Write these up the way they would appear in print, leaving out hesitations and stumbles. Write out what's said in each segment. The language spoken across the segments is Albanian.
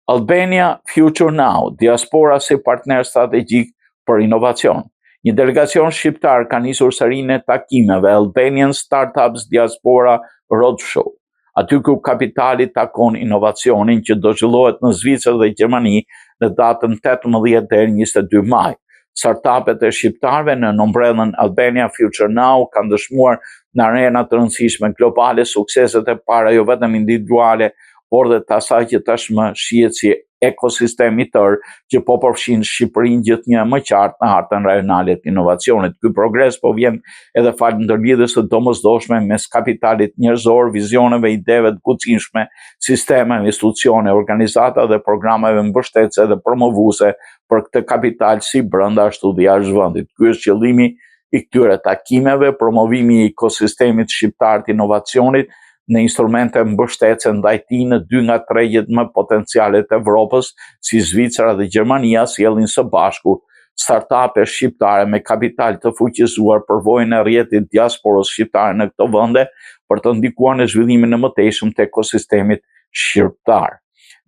Albania Future Now, diaspora si partner strategjik për inovacion. Një delegacion shqiptar ka nisur serinë e takimeve Albanian Startups Diaspora Roadshow, aty ku kapitali takon inovacionin që do zhvillohet në Zvicër dhe Gjermani në datën 18 deri 22 maj. Startupet e shqiptarëve në nombrellën Albania Future Now kanë dëshmuar në arena të rëndësishme globale sukseset e para jo vetëm individuale, por dhe të asaj që tashmë shihet si ekosistemi tërë që po përfshin Shqipërinë gjithnjë më qartë në hartën rajonale të inovacionit. Ky progres po vjen edhe fal ndërlidhjes së domosdoshme mes kapitalit njerëzor, vizioneve, ideve të kucinshme, sistemeve, institucione, organizata dhe programeve mbështetëse dhe promovuese për këtë kapital si brenda ashtu dhe jashtë vendit. Ky është qëllimi i këtyre takimeve, promovimi i ekosistemit shqiptar të inovacionit në instrumente mbështetëse ndaj tij në 2 nga tregjet më potenciale të Evropës, si Zvicra dhe Gjermania, sjellin së bashku startupe shqiptare me kapital të fuqizuar përvojën e rrjetit diasporës shqiptare në këto vende për të ndikuar në zhvillimin e mëtejshëm të ekosistemit shqiptar.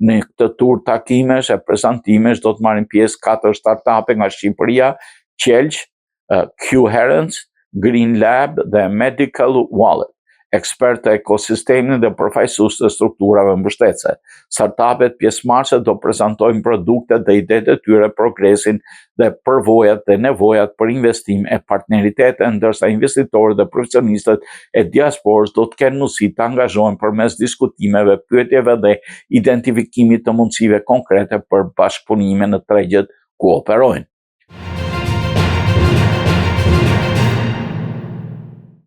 Në këtë tur takimesh e prezantimesh do të marrin pjesë 4 startupe nga Shqipëria, Qelq, Q-Herence, Green Lab dhe Medical Wallet, ekspertë të ekosistemit dhe përfaqësues të strukturave mbështetëse. Startupet pjesëmarrëse do prezantojnë produktet dhe idetë e tyre, progresin dhe përvojat dhe nevojat për investim e partneritete, ndërsa investitorët dhe profesionistët e diasporës do të kenë mundësi të angazhohen përmes diskutimeve, pyetjeve dhe identifikimit të mundësive konkrete për bashkëpunime në tregjet ku operojnë.